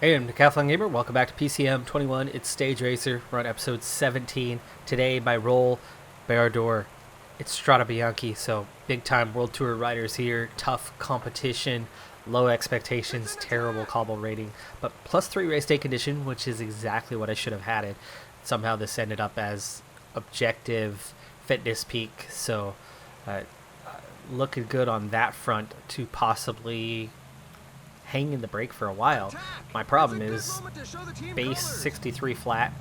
Hey, I'm Decathlon Gamer. Welcome back to PCM21. It's Stage Racer. We're on episode 17. Today, my role, Barador. It's Strada Bianchi, so big-time World Tour riders here. Tough competition, low expectations, terrible cobble rating, but +3 race day condition, which is exactly what I should have had it. Somehow this ended up as objective fitness peak, so looking good on that front to possibly hang in the break for a while. My problem is base 63 flat,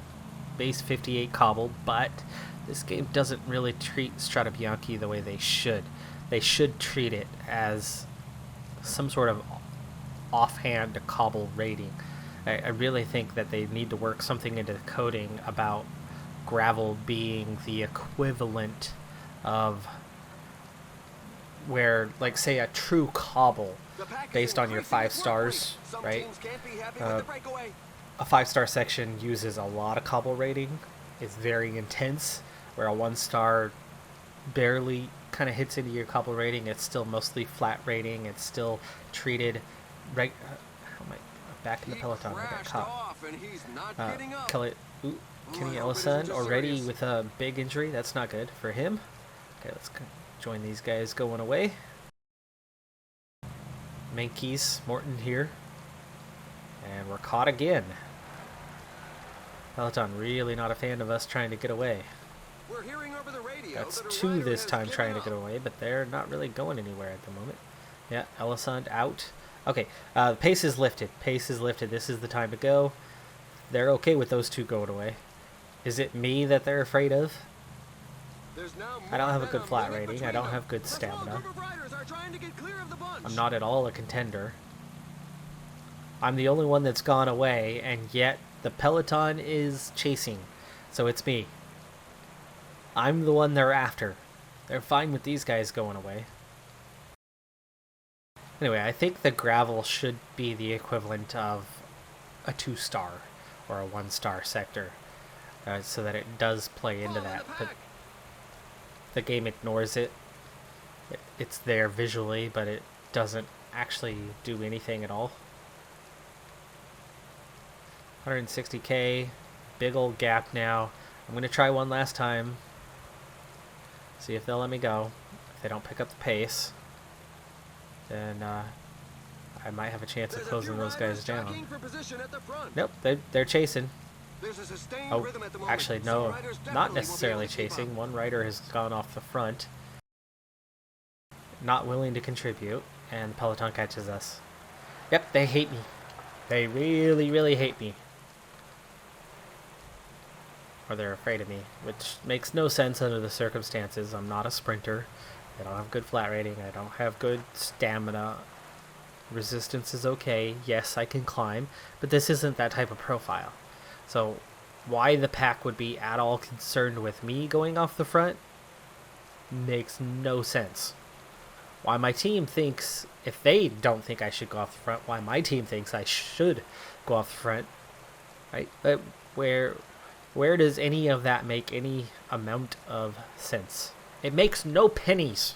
base 58 cobbled, but this game doesn't really treat Strada Bianchi the way they should. They should treat it as some sort of offhand cobble rating. I really think that they need to work something into the coding about gravel being the equivalent of where, like, say, a true cobble based on your 5 stars, right? A 5-star section uses a lot of cobble rating. It's very intense, where a 1-star barely kind of hits into your cobble rating. It's still mostly flat rating. It's still treated right. How am I back in the peloton? I got caught. Kenny Ellison already with a big injury. That's not good for him. Okay, let's join these guys going away. Mankeys, Morton here. And we're caught again. Peloton really not a fan of us trying to get away. We're hearing over the radio. That's 2 this time trying to get away, but they're not really going anywhere at the moment. Yeah, Ellison out. Okay, pace is lifted. Pace is lifted. This is the time to go. They're okay with those 2 going away. Is it me that they're afraid of? I don't have a good flat rating. I don't have good stamina. I'm not at all a contender. I'm the only one that's gone away, and yet the peloton is chasing. So it's me. I'm the one they're after. They're fine with these guys going away. Anyway, I think the gravel should be the equivalent of a 2-star or a 1-star sector, so that it does play into that. But the game ignores it. It's there visually, but it doesn't actually do anything at all. 160k, big old gap now. I'm going to try one last time. See if they'll let me go. If they don't pick up the pace, then I might have a chance of closing those guys down. Nope, they're chasing. Oh, actually, no, not necessarily chasing. One rider has gone off the front, not willing to contribute, and the peloton catches us. Yep, they hate me. They really, really hate me. Or they're afraid of me, which makes no sense under the circumstances. I'm not a sprinter. I don't have good flat rating. I don't have good stamina. Resistance is okay. Yes, I can climb, but this isn't that type of profile. So why the pack would be at all concerned with me going off the front makes no sense. Why my team thinks, if they don't think I should go off the front, why my team thinks I should go off the front, right? But where does any of that make any amount of sense? It makes no pennies.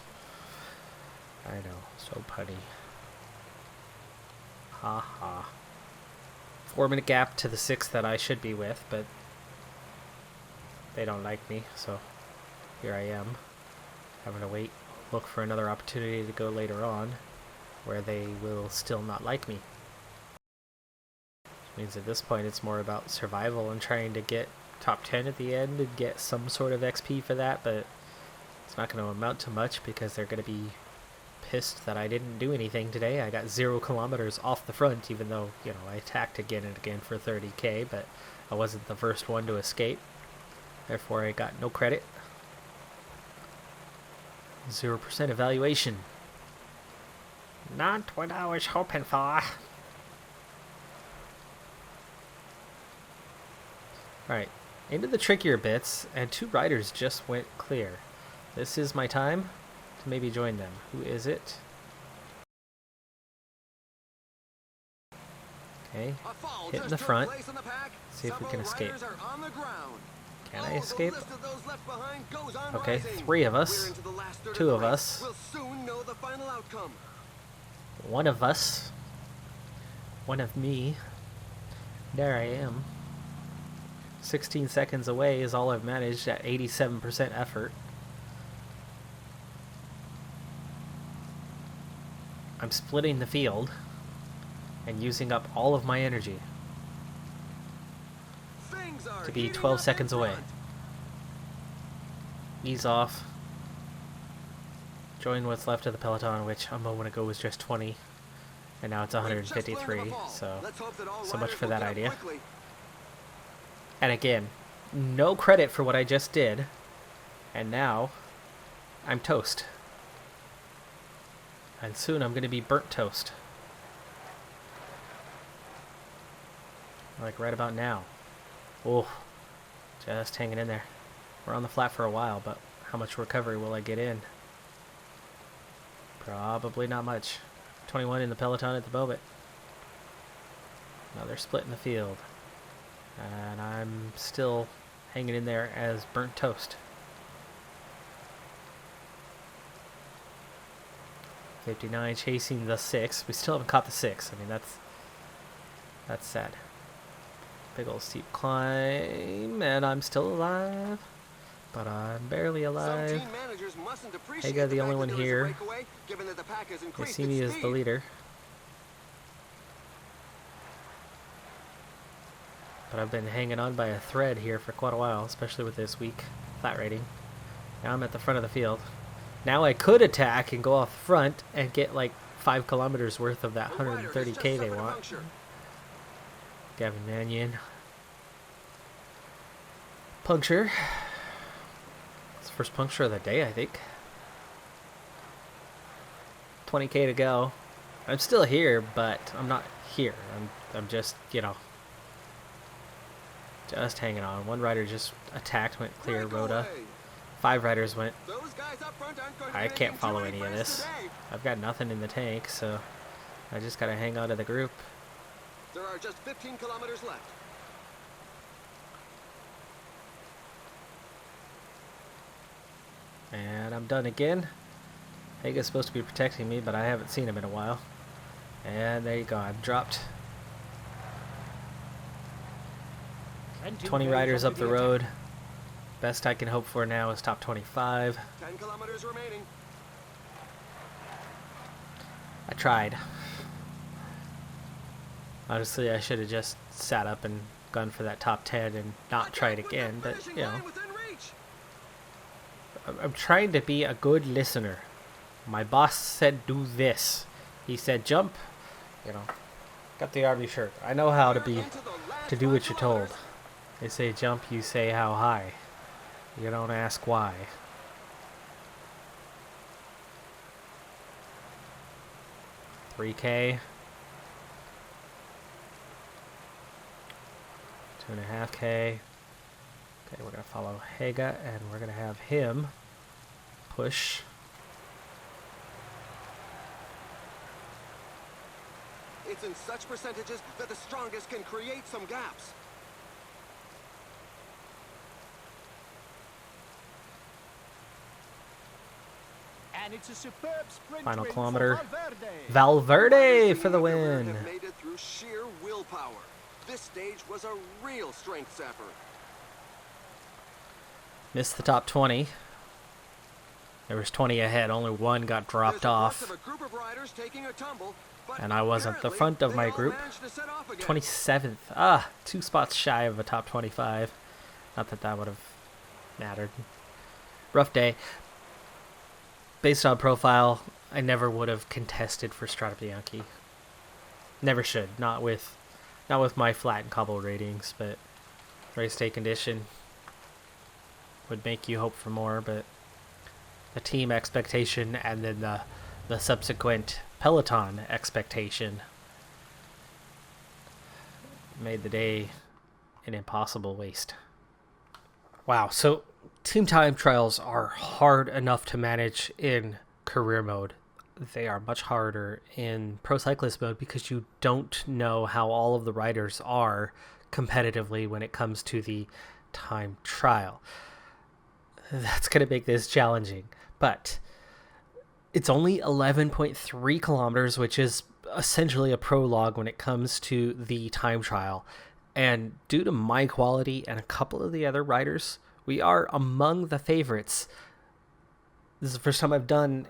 I know, so punny. Ha ha. 4-minute gap to the 6th that I should be with, but they don't like me, so here I am, having to wait, look for another opportunity to go later on, where they will still not like me. Which means at this point it's more about survival and trying to get top 10 at the end and get some sort of XP for that, but it's not going to amount to much because they're going to be pissed that I didn't do anything today. I got 0 kilometers off the front, even though, you know, I attacked again and again for 30k, but I wasn't the first one to escape. Therefore, I got no credit. 0% evaluation. Not what I was hoping for. Alright, into the trickier bits, and 2 riders just went clear. This is my time to maybe join them. Who is it? Okay, hit in the front. See if we can escape. Can I escape? Okay, 3 of us. 2 of us. 1 of us. 1 of me. There I am. 16 seconds away is all I've managed at 87% effort. I'm splitting the field and using up all of my energy to be 12 seconds away. Ease off. Join what's left of the peloton, which a moment ago was just 20, and now it's 153, so much for that idea. And again, no credit for what I just did, and now I'm toast. And soon I'm going to be burnt toast. Like right about now. Oh, just hanging in there. We're on the flat for a while, but how much recovery will I get in? Probably not much. 21 in the peloton at the moment. Another split in the field. And I'm still hanging in there as burnt toast. 59 chasing the 6. We still haven't caught the 6. I mean, that's sad. Big old steep climb, and I'm still alive. But I'm barely alive. Haga, the only one here. They see me as the leader. But I've been hanging on by a thread here for quite a while, especially with this weak flat rating. Now I'm at the front of the field. Now I could attack and go off the front and get like 5 kilometers worth of that 130k they want. Gavin Mannion. Puncture. It's the first puncture of the day, I think. 20k to go. I'm still here, but I'm not here. I'm just, you know, just hanging on. One rider just attacked, went clear, Rhoda. 5 riders went. I can't follow any of this. I've got nothing in the tank, so I just gotta hang on to the group. There are just 15 kilometers left. And I'm done again. Haga's supposed to be protecting me, but I haven't seen him in a while. And there you go, I'm dropped. 20 riders up the road. Best I can hope for now is top 25. 10 kilometers remaining. I tried. Honestly, I should have just sat up and gone for that top 10 and not tried again, but, you know. I'm trying to be a good listener. My boss said do this. He said jump. You know, got the army shirt. I know how to do what you're told. They say jump, you say how high. You don't ask why. $3K. 2.5K. Okay, we're gonna follow Haga and we're gonna have him push. It's in such percentages that the strongest can create some gaps. And it's a superb sprint Final win kilometer. for Valverde for the win. Have made it through sheer willpower. This stage was a real strength zapper. Missed the top 20. There was 20 ahead. Only one got dropped off. And I was at the front of my group. 27th. Ah, 2 spots shy of a top 25. Not that that would have mattered. Rough day. Based on profile, I never would have contested for Strada Bianchi. Never should. Not with my flat and cobble ratings, but race day condition would make you hope for more, but the team expectation and then the subsequent peloton expectation made the day an impossible waste. Wow, so team time trials are hard enough to manage in career mode. They are much harder in pro cyclist mode because you don't know how all of the riders are competitively when it comes to the time trial. That's going to make this challenging, but it's only 11.3 kilometers, which is essentially a prologue when it comes to the time trial. And due to my quality and a couple of the other riders, we are among the favorites. This is the first time I've done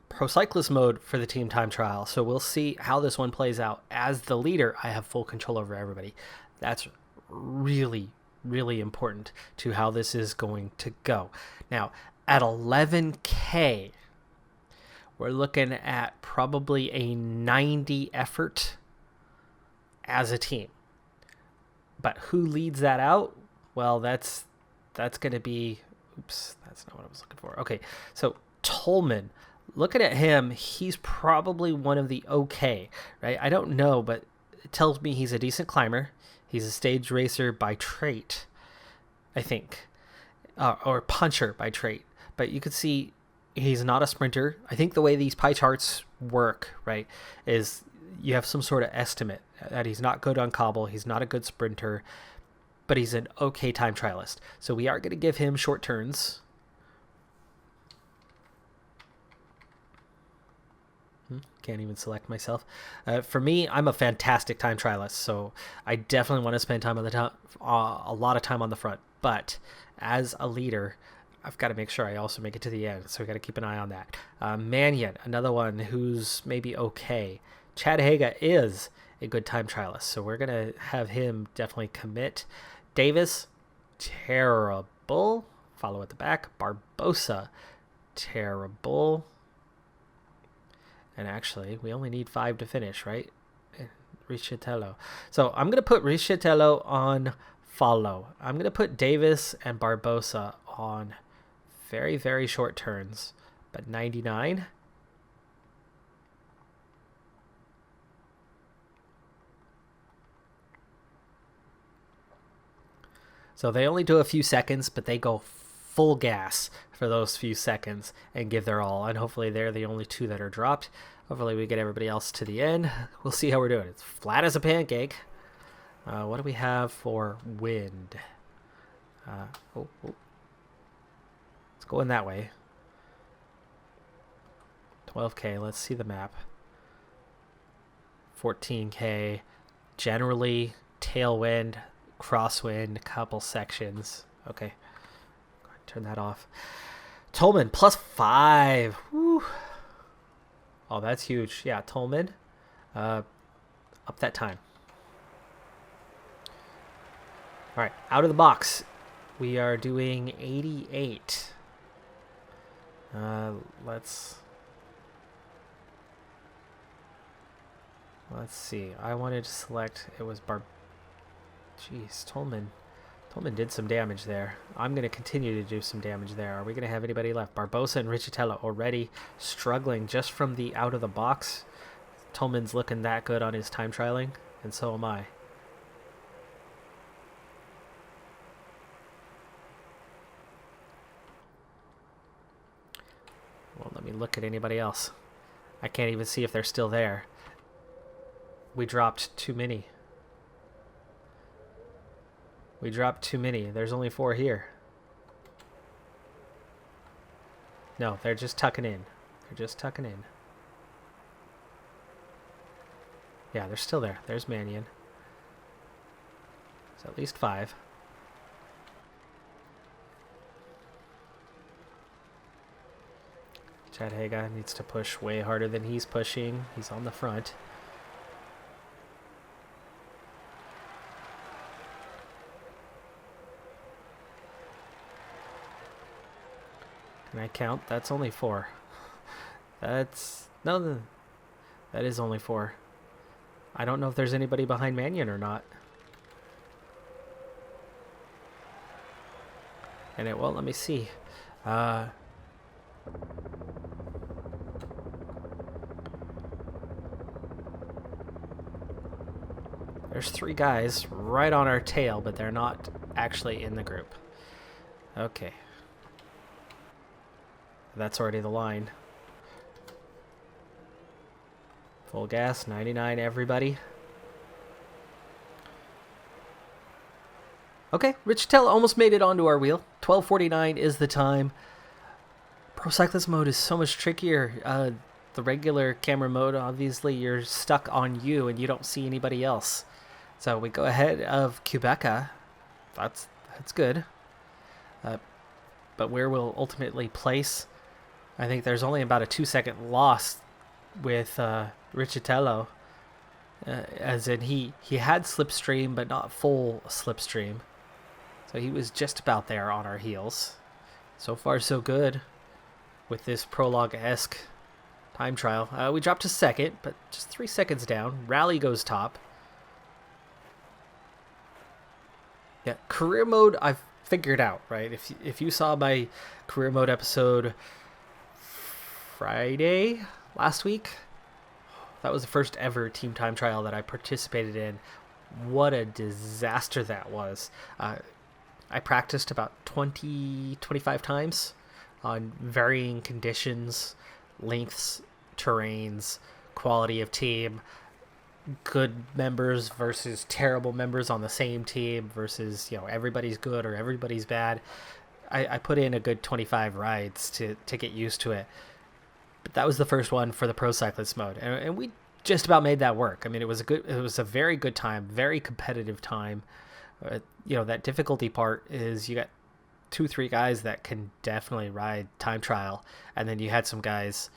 Pro Cyclist mode for the team time trial, so we'll see how this one plays out. As the leader, I have full control over everybody. That's really, really important to how this is going to go. Now, at 11K, we're looking at probably a 90 effort as a team. But who leads that out? Well, that's going to be... Oops, that's not what I was looking for. Okay, so Tolman, looking at him, he's probably one of the okay, right? I don't know, but it tells me he's a decent climber. He's a stage racer by trait, I think, or puncher by trait. But you can see he's not a sprinter. I think the way these pie charts work, right, is you have some sort of estimate that he's not good on cobble, he's not a good sprinter, but he's an okay time trialist. So we are going to give him short turns. Can't even select myself. For me, I'm a fantastic time trialist, so I definitely want to spend time on the a lot of time on the front. But as a leader, I've got to make sure I also make it to the end, so we got to keep an eye on that. Mannion, another one who's maybe okay. Chad Haga is a good time trialist, so we're going to have him definitely commit. Davis, terrible. Follow at the back. Barbosa, terrible. And actually, we only need 5 to finish, right? Richitello. So I'm going to put Richitello on follow. I'm going to put Davis and Barbosa on very, very short turns. But 99. So they only do a few seconds, but they go full gas for those few seconds and give their all. And hopefully they're the only 2 that are dropped. Hopefully we get everybody else to the end. We'll see how we're doing. It's flat as a pancake. What do we have for wind? It's going that way. 12K. Let's see the map. 14K. Generally tailwind, crosswind, couple sections. Okay. Turn that off. Tolman, +5. Woo. Oh, that's huge. Yeah, Tolman. Up that time. All right, out of the box. We are doing 88. Let's see. I wanted to select, it was Jeez, Tolman did some damage there. I'm going to continue to do some damage there. Are we going to have anybody left? Barbosa and Richitello already struggling just from the out of the box. Tolman's looking that good on his time trialing, and so am I. Well, let me look at anybody else. I can't even see if they're still there. We dropped too many. We dropped too many. There's only 4 here. No, they're just tucking in. They're just tucking in. Yeah, they're still there. There's Mannion. It's at least 5. Chad Haga needs to push way harder than he's pushing. He's on the front. Can I count? That's only 4. That is only 4. I don't know if there's anybody behind Mannion or not. And it won't let me see. There's 3 guys right on our tail, but they're not actually in the group. Okay. That's already the line. Full gas, 99 everybody. Okay, Richitello almost made it onto our wheel. 12:49 is the time. Pro Cyclist mode is so much trickier. The regular camera mode, obviously, you're stuck on you and you don't see anybody else. So we go ahead of Quebeca. That's good. But where we'll ultimately place, I think there's only about a 2-second loss with Riccitello. As in he had slipstream, but not full slipstream. So he was just about there on our heels. So far, so good with this prologue-esque time trial. We dropped to second, but just 3 seconds down. Rally goes top. Yeah, career mode I've figured out, right? If you saw my career mode episode Friday last week, that was the first ever team time trial that I participated in. What a disaster that was. I practiced about 25 times on varying conditions, lengths, terrains, quality of team, good members versus terrible members on the same team versus, everybody's good or everybody's bad. I put in a good 25 rides to get used to it. But that was the first one for the Pro Cyclist mode, and we just about made that work. I mean, it was a very good time, very competitive time. That difficulty part is you got 2-3 guys that can definitely ride time trial, and then you had some guys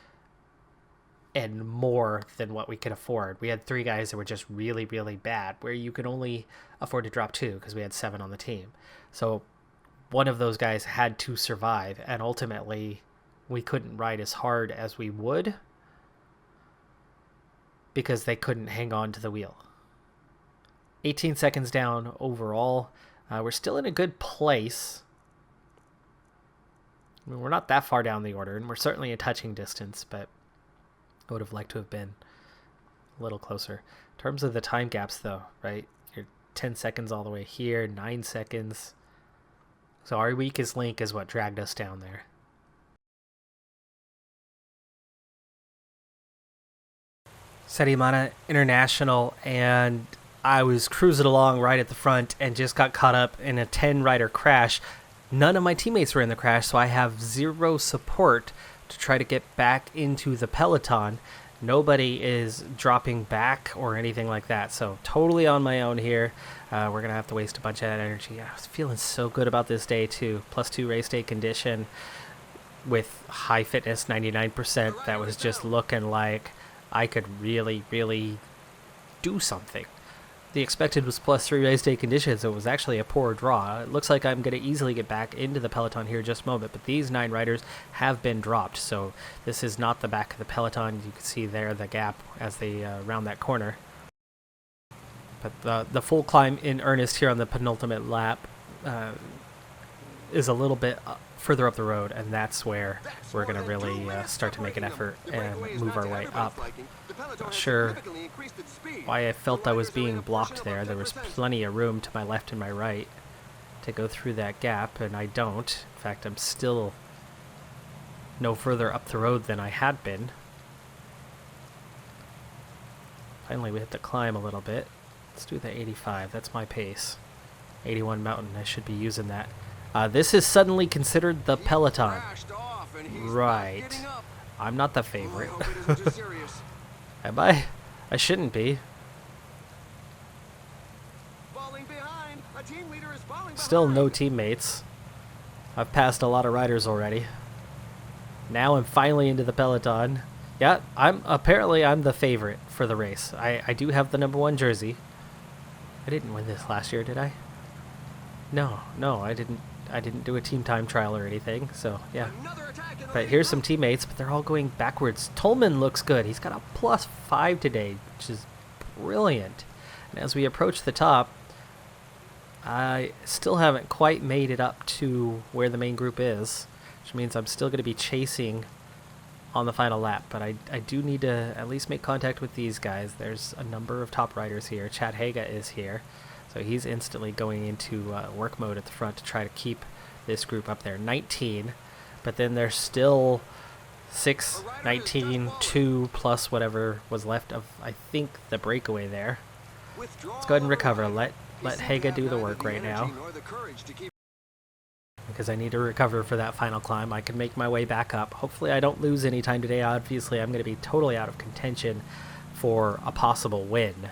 and more than what we could afford. We had 3 guys that were just really, really bad, where you could only afford to drop 2 because we had 7 on the team. So one of those guys had to survive, and ultimately we couldn't ride as hard as we would because they couldn't hang on to the wheel. 18 seconds down overall. We're still in a good place. I mean, we're not that far down the order, and we're certainly in touching distance, but I would have liked to have been a little closer. In terms of the time gaps, though, right? You're 10 seconds all the way here, 9 seconds. So our weakest link is what dragged us down there. Settimana International, and I was cruising along right at the front and just got caught up in a 10-rider crash. None of my teammates were in the crash, so I have 0 support to try to get back into the peloton. Nobody is dropping back or anything like that, so totally on my own here. We're going to have to waste a bunch of that energy. I was feeling so good about this day, too. +2 race day condition with high fitness, 99%. That was just looking like I could really, really do something. The expected was +3 race day conditions, so it was actually a poor draw. It looks like I'm going to easily get back into the peloton here in just a moment, but these 9 riders have been dropped, so this is not the back of the peloton. You can see there the gap as they round that corner. But the full climb in earnest here on the penultimate lap is a little bit further up the road, and that's where we're going to really start to make an effort and move our way up. Not sure why I felt I was being blocked there. There was plenty of room to my left and my right to go through that gap, and I don't. In fact, I'm still no further up the road than I had been. Finally, we have to climb a little bit. Let's do the 85. That's my pace. 81 mountain. I should be using that. This is suddenly considered the peloton. Right. I'm not the favorite. Am I? I shouldn't be. Still no teammates. I've passed a lot of riders already. Now I'm finally into the peloton. Yeah, I'm the favorite for the race. I do have the #1 jersey. I didn't win this last year, did I? No, I didn't do a team time trial or anything, so yeah. But here's some teammates, but they're all going backwards. Tolman looks good. He's got a +5 today, which is brilliant. And as we approach the top, I still haven't quite made it up to where the main group is, which means I'm still going to be chasing on the final lap. But I do need to at least make contact with these guys. There's a number of top riders here. Chad Haga is here. So he's instantly going into work mode at the front to try to keep this group up there. 19, but then there's still 6, 19, 2 plus whatever was left of, I think, the breakaway there. Let's go ahead and recover. Let Haga do the work right now, because I need to recover for that final climb. I can make my way back up. Hopefully I don't lose any time today. Obviously I'm going to be totally out of contention for a possible win.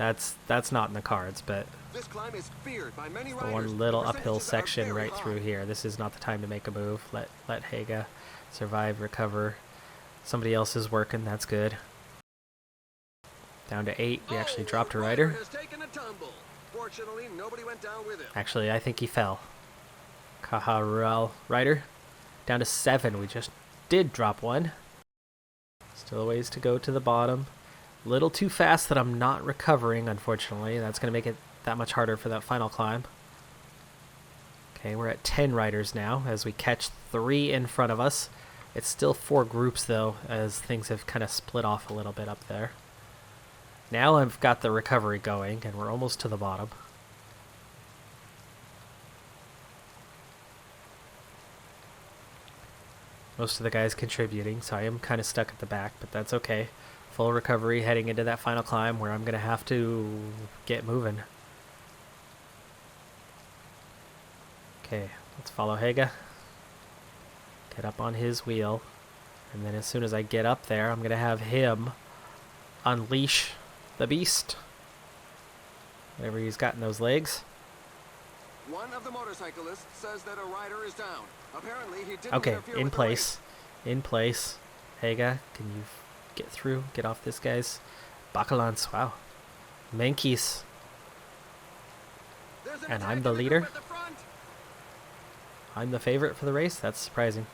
That's not in the cards, but This climb is feared by many the riders. one little The uphill percentages are section very right high. through here. This is not the time to make a move. Let Haga survive, recover. Somebody else is working. That's good. Down to 8. We actually dropped a rider. Has taken a tumble. Fortunately, nobody went down with him. Actually, I think he fell. Kaharal rider. Down to 7. We just did drop one. Still a ways to go to the bottom. Little too fast that I'm not recovering, unfortunately. That's going to make it that much harder for that final climb. Okay, we're at 10 riders now as we catch 3 in front of us. It's still 4 groups, though, as things have kind of split off a little bit up there. Now I've got the recovery going, and we're almost to the bottom. Most of the guys contributing, so I am kind of stuck at the back, but that's okay. Full recovery heading into that final climb where I'm going to have to get moving. Okay, let's follow Haga. Get up on his wheel. And then as soon as I get up there, I'm going to have him unleash the beast. Whatever he's got in those legs. One of the motorcyclists says that a rider is down. Apparently, he didn't Okay, interfere in with the place. In place. Haga, can you get through? Get off this guy's Bacalans. Wow. Menkis. race. There's an And attack I'm in the group leader. at the front. I'm the favorite for the race? That's surprising.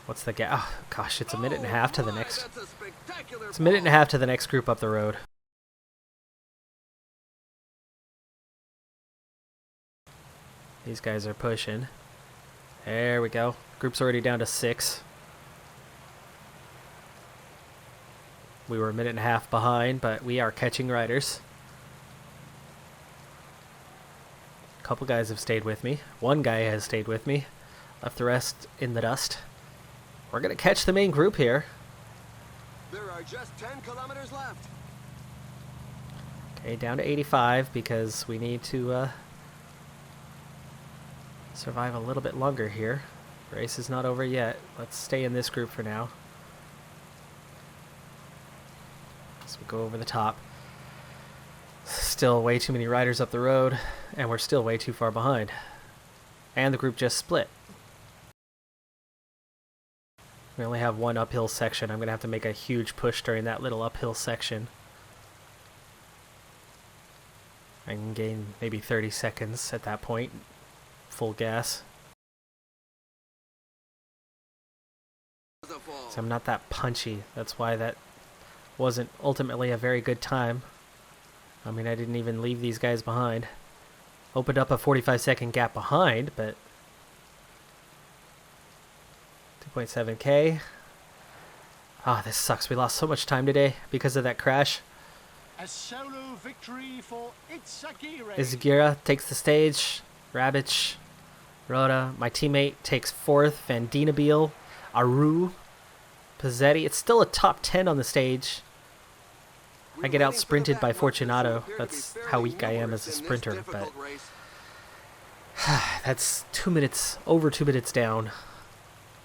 What's the gap? Oh, gosh, it's a minute and a half to the my, next. that's a spectacular It's a minute and a fall. half to the next group up the road. These guys are pushing. There we go. Group's already down to 6. We were a minute and a half behind, but we are catching riders. A couple guys have stayed with me. One guy has stayed with me. Left the rest in the dust. We're going to catch the main group here. There are just 10 kilometers left. Okay, down to 85 because we need to survive a little bit longer here. The race is not over yet. Let's stay in this group for now. As we go over the top. Still way too many riders up the road, and we're still way too far behind. And the group just split. We only have one uphill section. I'm going to have to make a huge push during that little uphill section. I can gain maybe 30 seconds at that point. Full gas. The fall. So I'm not that punchy. That's why that wasn't ultimately a very good time. I mean, I didn't even leave these guys behind. Opened up a 45-second gap behind, but 2.7k. Ah, this sucks. We lost so much time today because of that crash. A solo victory for Itzagire. Izagira takes the stage. Rabic, Rhoda. My teammate takes 4th. Vandinabil, Aru, Pizzetti. It's still a top 10 on the stage. I get out sprinted by Fortunato. That's how weak I am as a sprinter, but that's 2 minutes, over 2 minutes down.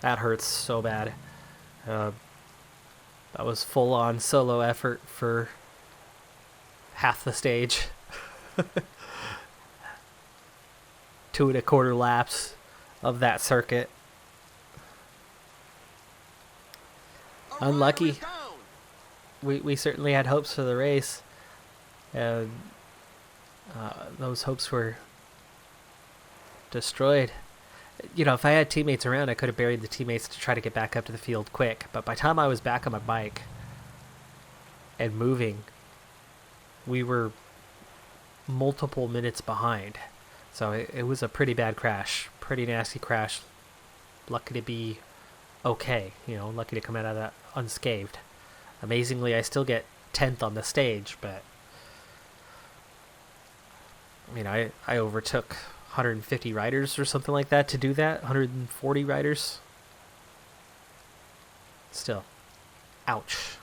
That hurts so bad. That was full on solo effort for half the stage. 2 1/4 laps of that circuit. Unlucky. We certainly had hopes for the race, and those hopes were destroyed. You know, if I had teammates around, I could have buried the teammates to try to get back up to the field quick. But by the time I was back on my bike and moving, we were multiple minutes behind. So it was a pretty bad crash, pretty nasty crash. Lucky to be okay, you know, lucky to come out of that unscathed. Amazingly, I still get 10th on the stage, but I mean, I overtook 150 riders or something like that to do that. 140 riders. Still, ouch.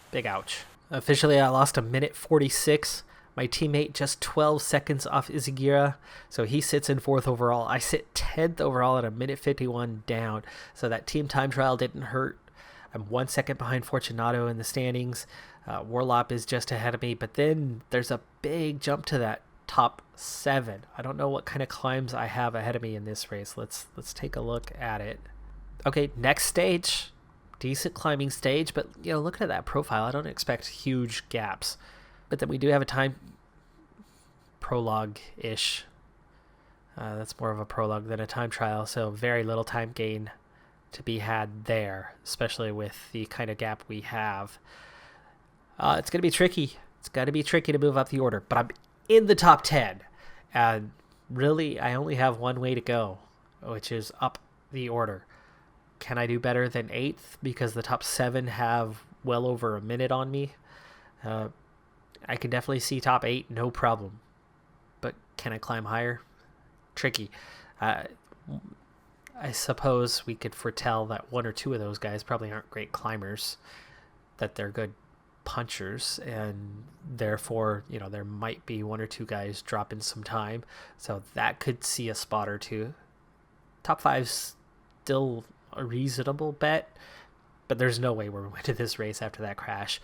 Big ouch. Officially, I lost a minute 46. My teammate just 12 seconds off Izagira, so he sits in 4th overall. I sit 10th overall at a minute 51 down, so that team time trial didn't hurt. I'm 1 second behind Fortunato in the standings. Warlop is just ahead of me, but then there's a big jump to that top 7. I don't know what kind of climbs I have ahead of me in this race. Let's take a look at it. Okay, next stage. Decent climbing stage, but looking at that profile, I don't expect huge gaps. But then we do have a time prologue-ish. That's more of a prologue than a time trial, so very little time gain to be had there, especially with the kind of gap we have. It's going to be tricky. It's got to be tricky to move up the order, but I'm in the top 10. And really, I only have one way to go, which is up the order. Can I do better than 8th? Because the top 7 have well over a minute on me. I can definitely see top 8, no problem. But can I climb higher? Tricky. I suppose we could foretell that 1 or 2 of those guys probably aren't great climbers, that they're good punchers, and therefore, there might be 1 or 2 guys dropping some time. So that could see a spot or 2. Top 5's still a reasonable bet, but there's no way we're winning this race after that crash.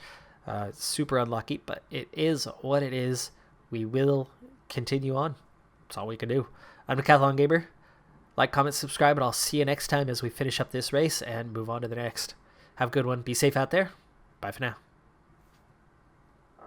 Super unlucky, but it is what it is. We will continue on. That's all we can do. I'm Decathlon Gamer. Like, comment, subscribe, and I'll see you next time as we finish up this race and move on to the next. Have a good one. Be safe out there. Bye for now.